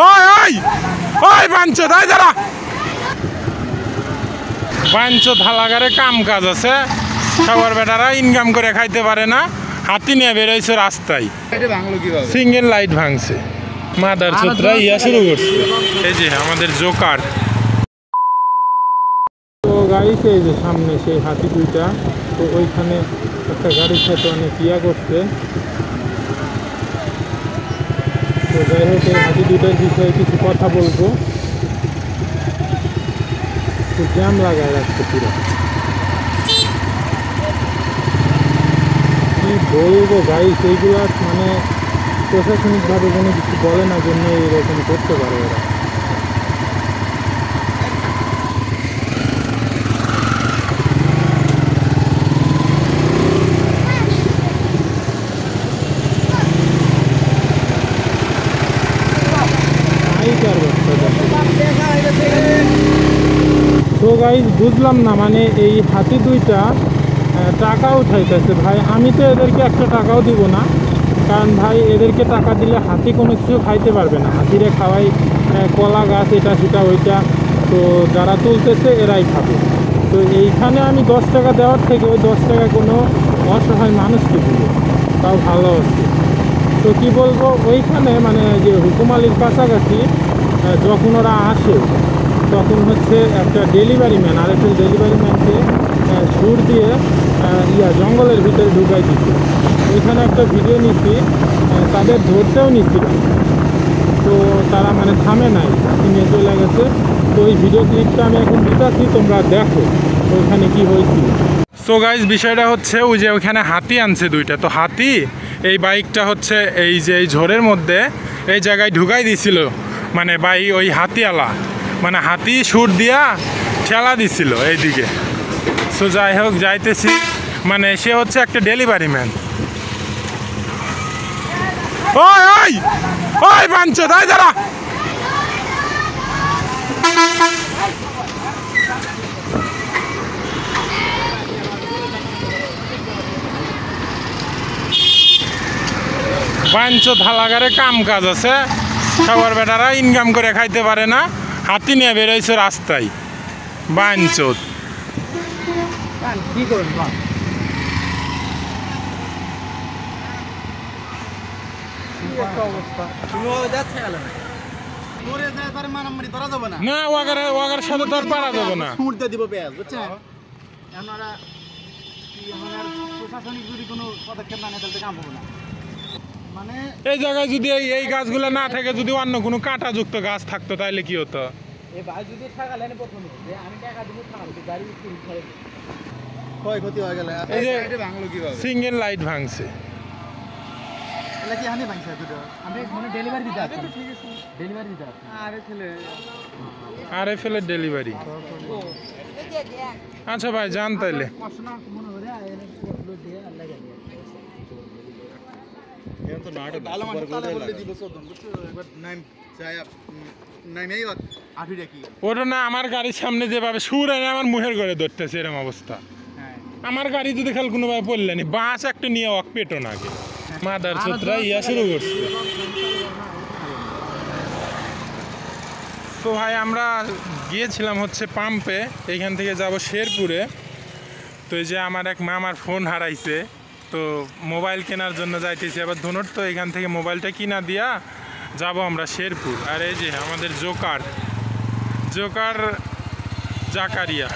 ওই ওই ওই বাঞ্চো তাই দাঁড়া বাঞ্চো থালাগারে কাম কাজ আছে সবার বেটারা ইনকাম করে খাইতে পারে না হাতি নিয়ে বেরোইছে রাস্তায় সিঙ্গেল লাইট ভাঙছে মাদার চোতরা ইয়া শুরু করছে এই যে আমাদের জোকার তো গাড়িতে এই যে সামনে সেই হাতি দুইটা তো ওইখানে একটা গাড়ির সাথে অনেক ইয়া করছে তো যাই হোক এই হাতি দুইটার বিষয়ে কিছু কথা বলবো তো জ্যাম লাগায় রাখছে পুরো কি বলবো গাড়ি সেইগুলো মানে প্রশাসনিকভাবে কোনো কিছু বলে না জন্য এরকম করতে পারে ওরা তো গাইস বুঝলাম না মানে এই হাতি দুইটা টাকা উঠাইতেছে ভাই আমি তো এদেরকে একটা টাকাও দিব না কারণ ভাই এদেরকে টাকা দিলে হাতি কোনো কিছু খাইতে পারবে না হাতিরে খাওয়াই কলা গাছ এটা সেটা ওইটা তো যারা তুলতেছে এরাই খাবে তো এইখানে আমি 10 টাকা দেওয়ার থেকে ওই 10 টাকা কোনো অসহায় মানুষকে দিব তাও ভালো হচ্ছে তো কি বলবো ওইখানে মানে যে হুকুমালির কাছাকাছি যখন ওরা আসে তখন হচ্ছে একটা ডেলিভারি ম্যান আরেকটা ডেলিভারি ম্যানকে সুর দিয়ে জঙ্গলের ভিতরে ঢুকাই দিচ্ছে ওইখানে একটা ভিডিও নিচ্ছি তাদের ধরতেও নিচ্ছিল তো তারা মানে থামে নাই নিয়ে চলে গেছে তো ওই ভিডিও ক্লিপটা আমি এখন দিতেছি তোমরা দেখো ওইখানে কি হয়েছিল সো গাইস বিষয়টা হচ্ছে ওই যে ওইখানে হাতি আনছে দুইটা তো হাতি এই বাইকটা হচ্ছে এই যে এই ঝড়ের মধ্যে এই জায়গায় ঢুকাই দিছিল মানে বাই ওই হাতিওয়ালা মানে হাতি সুর দিয়া ঠেলা দিছিল এইদিকে সো যাই হোক যাইতেছি মানে সে হচ্ছে একটা ডেলিভারি ম্যান ওই ওই ওই বাঞ্চো তাই দাঁড়া বাঞ্চো থালাগারে কাম কাজ আছে সবার বেটারা ইনকাম করে খাইতে পারে না হাতি নিয়ে বেরোইছে রাস্তায় বাঞ্চো কি করুন না ওয়াগার সাথে তো আর পারা যাবে না দিব পেঁয়াজ বুঝছেন আপনারা প্রশাসনিক যদি কোনো পদক্ষেপ না নেয় তাহলে কাম হবে না মানে এই জায়গায় যদি এই গাছগুলো না থাকে যদি অন্য কোনো কাঁটাযুক্ত গাছ থাকতো তাহলে কি হতো এই ভাই যদি টাকা লেনে প্রথমে যে আমি টাকা দিব থাকবে গাড়ি কিনে ফেলে ক্ষয়ক্ষতি হয়ে গেল এই যে এটা ভাঙলো কিভাবে সিঙ্গেল লাইট ভাঙছে এটা কি হানি ভাঙছে দুটো আমি মানে ডেলিভারি দিতে আসছি ঠিক আছে ডেলিভারি দিতে আসছি আরে ফেলে ডেলিভারি আচ্ছা ভাই জান তাইলে কষ্টনা মনে করে এনে লোড দিয়ে আল্লাহ জানে এখন তো নাট ভালো মানে তালে বলে দিব সদন বুঝছো একবার নাম চাই নামেই আঠি রাখি ওটা না আমার গাড়ির সামনে যেভাবে সুর এনে আমার মুখের করে ধরতেছে এরকম অবস্থা আমার গাড়ি যদি খাল কোনোভাবে পড়লেনি বাস একটা নিয়ে ওয়াক পেটো না আগে মাদার চোতরা ইয়া শুরু করছে তো ভাই আমরা গিয়েছিলাম হচ্ছে পাম্পে এইখান থেকে যাব শেরপুরে তো এই যে আমার এক মামার ফোন হারাইছে তো মোবাইল কেনার জন্য যাইতেছি আবার ধনুর তো এখান থেকে মোবাইলটা কিনা দিয়া যাব আমরা শেরপুর আর এই যে আমাদের জোকার জাকারিয়া